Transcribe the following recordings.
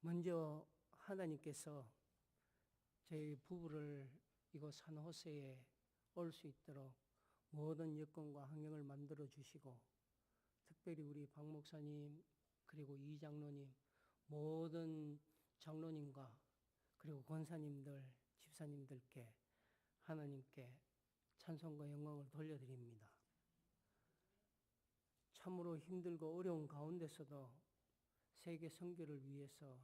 먼저 하나님께서 저희 부부를 이곳 산호세에 올 수 있도록 모든 여건과 환경을 만들어 주시고, 특별히 우리 박 목사님 그리고 이 장로님, 모든 장로님과 그리고 권사님들, 집사님들께 하나님께 찬송과 영광을 돌려드립니다. 참으로 힘들고 어려운 가운데서도 세계 선교를 위해서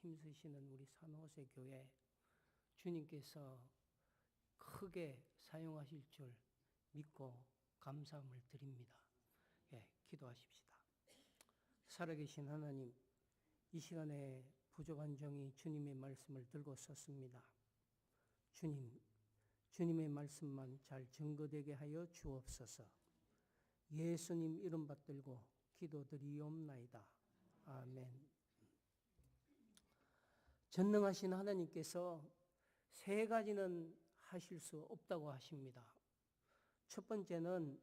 힘쓰시는 우리 산호세 교회, 주님께서 크게 사용하실 줄 믿고 감사함을 드립니다. 기도하십시다. 살아계신 하나님, 이 시간에 부족한 종이 주님의 말씀을 들고 섰습니다. 주님, 주님의 말씀만 잘 증거되게 하여 주옵소서. 예수님 이름 받들고 기도드리옵나이다. 아멘. 전능하신 하나님께서 세 가지는 하실 수 없다고 하십니다. 첫 번째는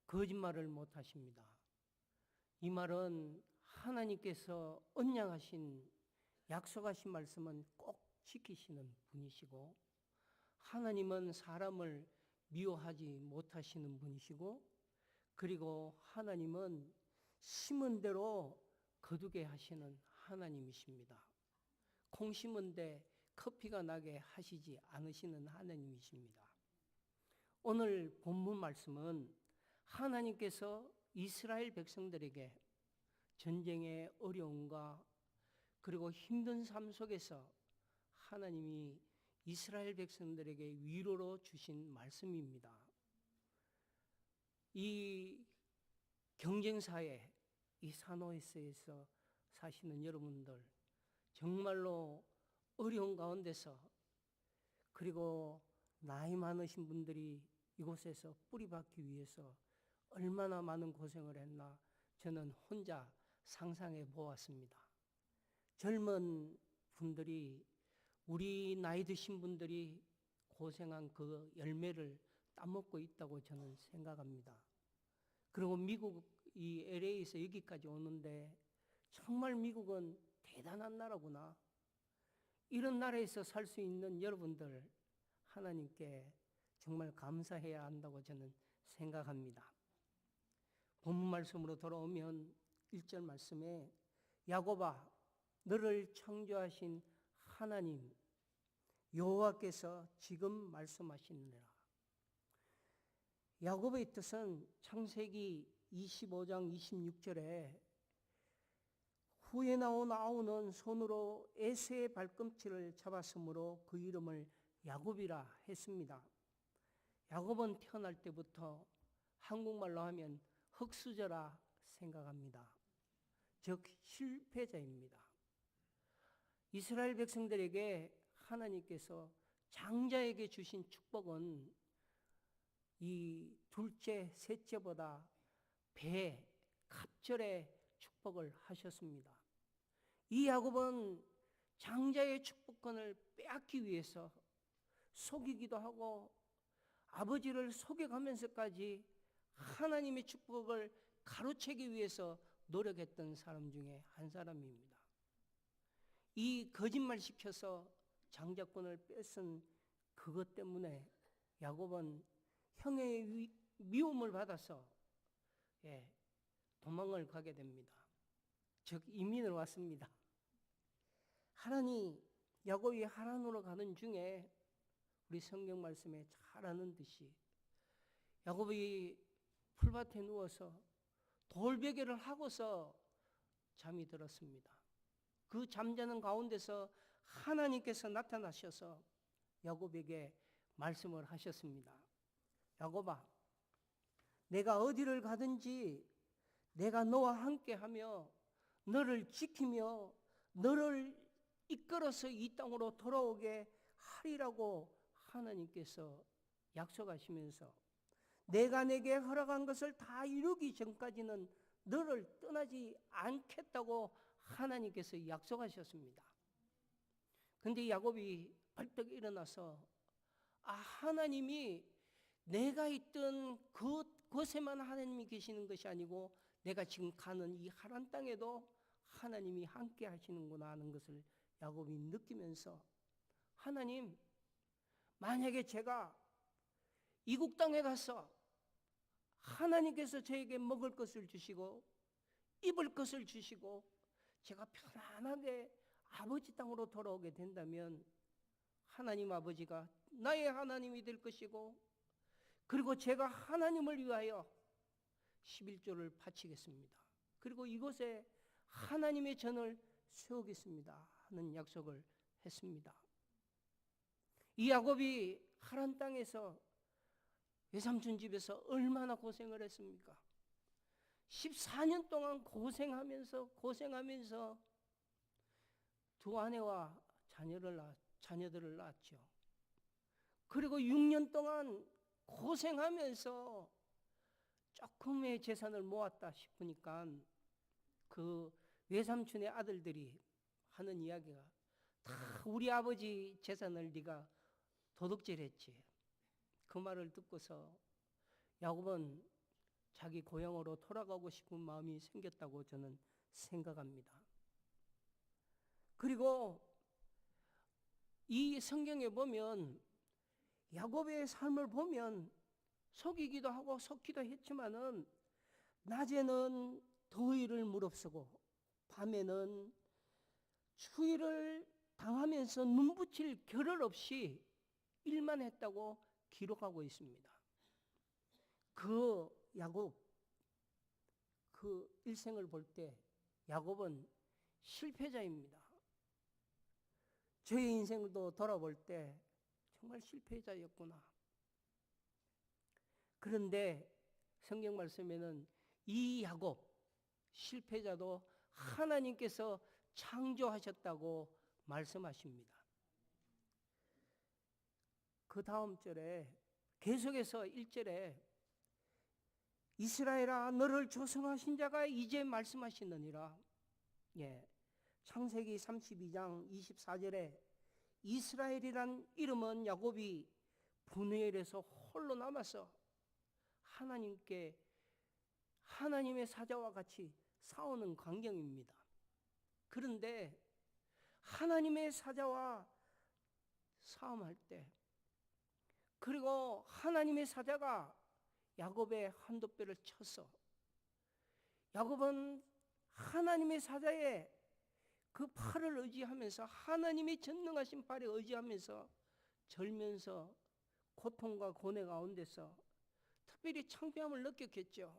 거짓말을 못 하십니다. 이 말은 하나님께서 언약하신, 약속하신 말씀은 꼭 지키시는 분이시고, 하나님은 사람을 미워하지 못하시는 분이시고, 그리고 하나님은 심은 대로 거두게 하시는 하나님이십니다. 콩 심은 데 커피가 나게 하시지 않으시는 하나님이십니다. 오늘 본문 말씀은 하나님께서 이스라엘 백성들에게 전쟁의 어려움과 그리고 힘든 삶 속에서 하나님이 이스라엘 백성들에게 위로로 주신 말씀입니다. 이 경쟁사회, 이 산호세에서 사시는 여러분들, 정말로 어려운 가운데서, 그리고 나이 많으신 분들이 이곳에서 뿌리 박기 위해서 얼마나 많은 고생을 했나 저는 혼자 상상해 보았습니다. 젊은 분들이, 우리 나이 드신 분들이 고생한 그 열매를 따먹고 있다고 저는 생각합니다. 그리고 미국 이 LA에서 여기까지 오는데 정말 미국은 대단한 나라구나. 이런 나라에서 살 수 있는 여러분들, 하나님께 정말 감사해야 한다고 저는 생각합니다. 본문 말씀으로 돌아오면 1절 말씀에 야곱아, 너를 창조하신 하나님 여호와께서 지금 말씀하시느니라. 야곱의 뜻은 창세기 25장 26절에 후에 나온 아우는 손으로 에서의 발꿈치를 잡았으므로 그 이름을 야곱이라 했습니다. 야곱은 태어날 때부터 한국말로 하면 흙수저라 생각합니다. 즉 실패자입니다. 이스라엘 백성들에게 하나님께서 장자에게 주신 축복은 이 둘째, 셋째보다 배, 갑절의 축복을 하셨습니다. 이 야곱은 장자의 축복권을 빼앗기 위해서 속이기도 하고 아버지를 속여가면서까지 하나님의 축복을 가로채기 위해서 노력했던 사람 중에 한 사람입니다. 이 거짓말시켜서 장자권을 뺏은 그것 때문에 야곱은 형의 미움을 받아서 도망을 가게 됩니다. 즉 이민을 왔습니다. 하란이, 야곱이 하란으로 가는 중에 우리 성경 말씀에 잘 아는 듯이 야곱이 풀밭에 누워서 돌베개를 하고서 잠이 들었습니다. 그 잠자는 가운데서 하나님께서 나타나셔서 야곱에게 말씀을 하셨습니다. 야곱아, 내가 어디를 가든지 내가 너와 함께하며 너를 지키며 너를 이끌어서 이 땅으로 돌아오게 하리라고 하나님께서 약속하시면서 내가 내게 허락한 것을 다 이루기 전까지는 너를 떠나지 않겠다고 하나님께서 약속하셨습니다. 그런데 야곱이 벌떡 일어나서 하나님이 내가 있던 그곳에만 하나님이 계시는 것이 아니고 내가 지금 가는 이 하란 땅에도 하나님이 함께 하시는구나 하는 것을 야곱이 느끼면서 하나님, 만약에 제가 이국 땅에 가서 하나님께서 저에게 먹을 것을 주시고 입을 것을 주시고 제가 편안하게 아버지 땅으로 돌아오게 된다면 하나님 아버지가 나의 하나님이 될 것이고, 그리고 제가 하나님을 위하여 11조를 바치겠습니다. 그리고 이곳에 하나님의 전을 세우겠습니다 하는 약속을 했습니다. 이 야곱이 하란 땅에서 외삼촌 집에서 얼마나 고생을 했습니까? 14년 동안 고생하면서 두 아내와 자녀들을 낳았죠. 그리고 6년 동안 고생하면서 조금의 재산을 모았다 싶으니까 그 외삼촌의 아들들이 하는 이야기가, 다 우리 아버지 재산을 네가 도둑질했지. 그 말을 듣고서 야곱은 자기 고향으로 돌아가고 싶은 마음이 생겼다고 저는 생각합니다. 그리고 이 성경에 보면 야곱의 삶을 보면 속이기도 하고 속기도 했지만은 낮에는 더위를 무릅쓰고 밤에는 추위를 당하면서 눈붙일 겨를 없이 일만 했다고 기록하고 있습니다. 그 야곱, 그 일생을 볼 때 야곱은 실패자입니다. 저의 인생도 돌아볼 때 정말 실패자였구나. 그런데 성경 말씀에는 이 야곱, 실패자도 하나님께서 창조하셨다고 말씀하십니다. 그 다음 절에 계속해서 1절에 이스라엘아 너를 조성하신 자가 이제 말씀하시느니라. 창세기 32장 24절에 이스라엘이란 이름은 야곱이 분회엘에서 홀로 남아서 하나님의 사자와 같이 싸우는 광경입니다. 그런데 하나님의 사자와 싸움할 때, 그리고 하나님의 사자가 야곱의 한두 뼈를 쳤어. 야곱은 하나님의 사자의 그 팔을 의지하면서, 하나님의 전능하신 팔에 의지하면서 절면서 고통과 고뇌 가운데서 특별히 창피함을 느꼈겠죠.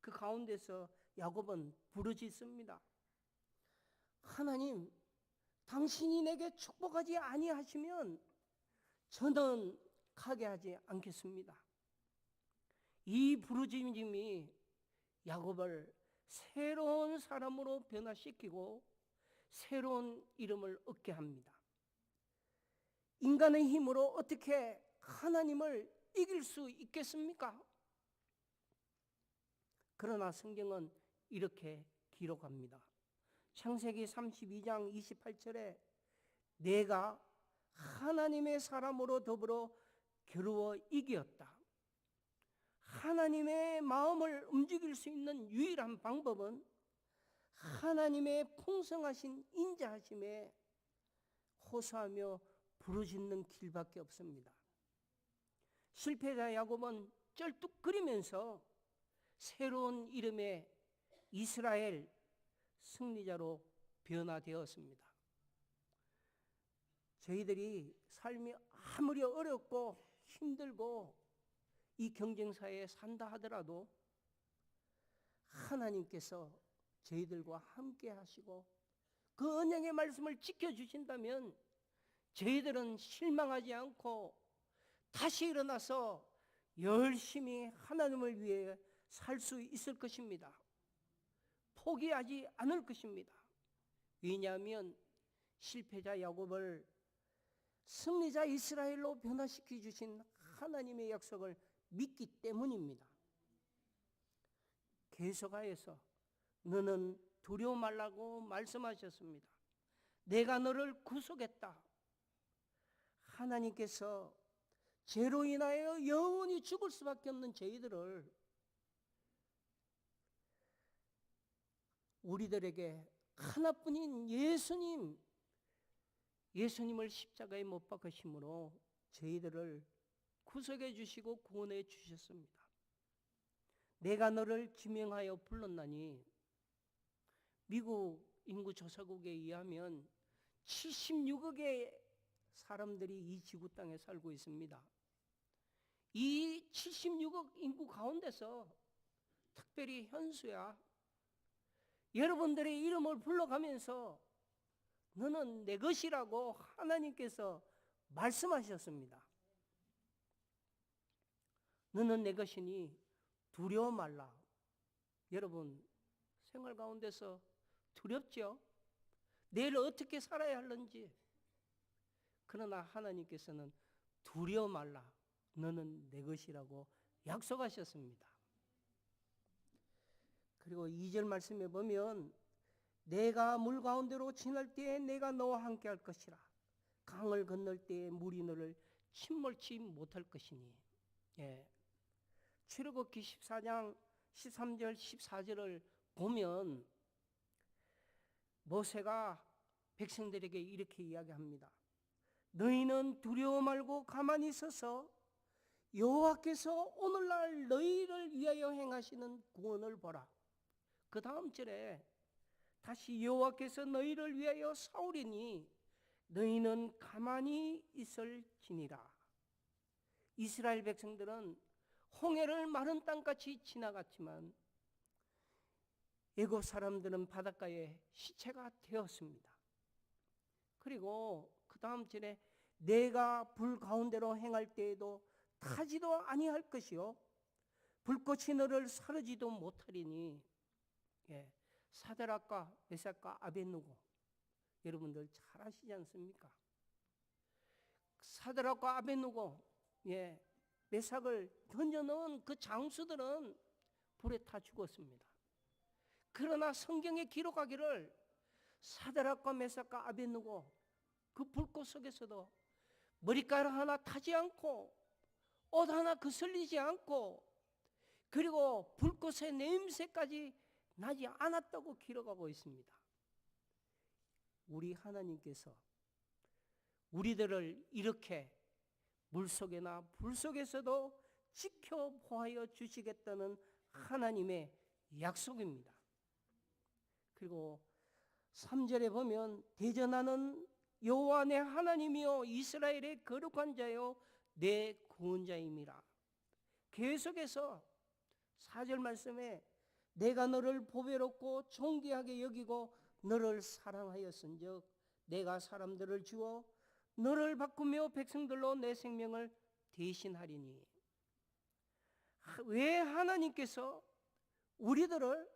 그 가운데서 야곱은 부르짖습니다. 하나님, 당신이 내게 축복하지 아니하시면 저는 가게 하지 않겠습니다. 이 부르짖음이 야곱을 새로운 사람으로 변화시키고 새로운 이름을 얻게 합니다. 인간의 힘으로 어떻게 하나님을 이길 수 있겠습니까? 그러나 성경은 이렇게 기록합니다. 창세기 32장 28절에 내가 하나님의 사람으로 더불어 겨루어 이겼다. 하나님의 마음을 움직일 수 있는 유일한 방법은 하나님의 풍성하신 인자하심에 호소하며 부르짖는 길밖에 없습니다. 실패자 야곱은 쩔뚝거리면서 새로운 이름의 이스라엘 승리자로 변화되었습니다. 저희들이 삶이 아무리 어렵고 힘들고 이 경쟁사에 산다 하더라도 하나님께서 저희들과 함께 하시고 그 언약의 말씀을 지켜주신다면 저희들은 실망하지 않고 다시 일어나서 열심히 하나님을 위해 살 수 있을 것입니다. 포기하지 않을 것입니다. 왜냐하면 실패자 야곱을 승리자 이스라엘로 변화시켜 주신 하나님의 약속을 믿기 때문입니다. 계속하여서 너는 두려워 말라고 말씀하셨습니다. 내가 너를 구속했다. 하나님께서 죄로 인하여 영원히 죽을 수밖에 없는 저희들을 우리들에게 하나뿐인 예수님 예수님을 십자가에 못 박으심으로 저희들을 구속해 주시고 구원해 주셨습니다. 내가 너를 지명하여 불렀나니, 미국 인구조사국에 의하면 76억의 사람들이 이 지구 땅에 살고 있습니다. 이 76억 인구 가운데서 특별히 현수야, 여러분들의 이름을 불러가면서 너는 내 것이라고 하나님께서 말씀하셨습니다. 너는 내 것이니 두려워 말라. 여러분 생활 가운데서 두렵죠? 내일 어떻게 살아야 하는지. 그러나 하나님께서는 두려워 말라. 너는 내 것이라고 약속하셨습니다. 그리고 2절 말씀에 보면 내가 물 가운데로 지날 때에 내가 너와 함께 할 것이라. 강을 건널 때에 물이 너를 침몰치 못할 것이니. 예. 출애굽기 14장 13절 14절을 보면 모세가 백성들에게 이렇게 이야기합니다. 너희는 두려워 말고 가만히 서서 여호와께서 오늘날 너희를 위하여 행하시는 구원을 보라. 그 다음 절에 다시 여호와께서 너희를 위하여 싸우리니 너희는 가만히 있을지니라. 이스라엘 백성들은 홍해를 마른 땅같이 지나갔지만 애굽 사람들은 바닷가에 시체가 되었습니다. 그리고 그 다음 절에 내가 불 가운데로 행할 때에도 타지도 아니할 것이요 불꽃이 너를 사르지도 못하리니. 예, 사드락과 메삭과 아벳느고 여러분들 잘 아시지 않습니까? 사드락과 아벳느고, 예, 메삭을 던져놓은 그 장수들은 불에 타 죽었습니다. 그러나 성경에 기록하기를 사드락과 메삭과 아벳느고 그 불꽃 속에서도 머리카락 하나 타지 않고 옷 하나 거슬리지 않고 그리고 불꽃의 냄새까지 나지 않았다고 기록하고 있습니다. 우리 하나님께서 우리들을 이렇게 물속에나 불 속에서도 지켜보아 주시겠다는 하나님의 약속입니다. 그리고 3절에 보면 대전하는 여호와 내 하나님이요 이스라엘의 거룩한 자요 내 구원자임이라. 계속해서 4절 말씀에 내가 너를 보배롭고 존귀하게 여기고 너를 사랑하였은즉 내가 사람들을 주어 너를 바꾸며 백성들로 내 생명을 대신하리니. 왜 하나님께서 우리들을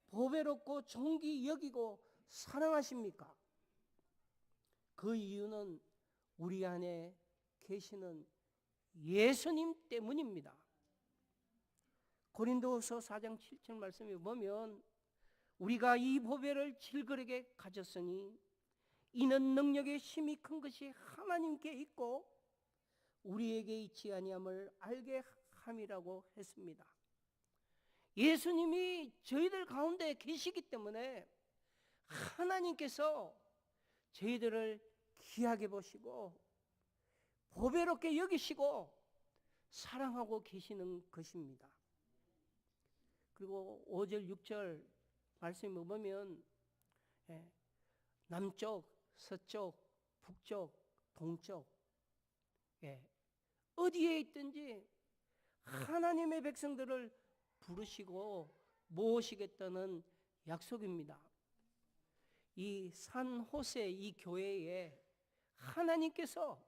보배롭고 존귀 여기고 사랑하십니까? 그 이유는 우리 안에 계시는 예수님 때문입니다. 고린도후서 4장 7절 말씀에 보면 우리가 이 보배를 질그릇에 가졌으니 이는 능력의 힘이 큰 것이 하나님께 있고 우리에게 있지 아니함을 알게 함이라고 했습니다. 예수님이 저희들 가운데 계시기 때문에 하나님께서 저희들을 귀하게 보시고 보배롭게 여기시고 사랑하고 계시는 것입니다. 그리고 5절 6절 말씀에 보면 남쪽, 서쪽, 북쪽, 동쪽 어디에 있든지 하나님의 백성들을 부르시고 모시겠다는 약속입니다. 이 산호세 이 교회에 하나님께서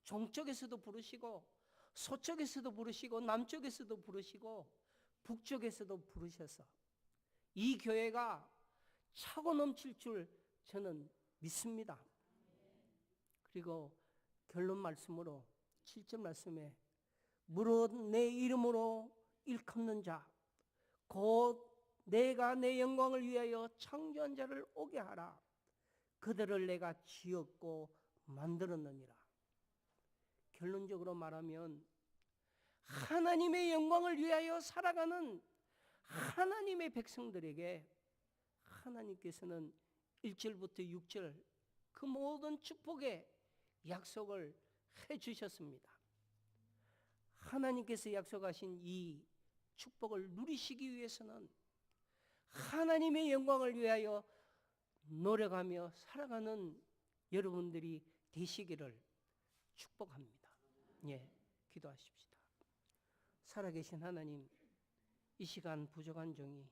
동쪽에서도 부르시고 서쪽에서도 부르시고 남쪽에서도 부르시고 북쪽에서도 부르셔서 이 교회가 차고 넘칠 줄 저는 믿습니다. 그리고 결론 말씀으로 7절 말씀에 무릇 내 이름으로 일컫는 자 곧 내가 내 영광을 위하여 창조한 자를 오게 하라. 그들을 내가 지었고 만들었느니라. 결론적으로 말하면 하나님의 영광을 위하여 살아가는 하나님의 백성들에게 하나님께서는 1절부터 6절 그 모든 축복의 약속을 해 주셨습니다. 하나님께서 약속하신 이 축복을 누리시기 위해서는 하나님의 영광을 위하여 노력하며 살아가는 여러분들이 되시기를 축복합니다. 예, 기도하십시다. 살아계신 하나님, 이 시간 부족한 종이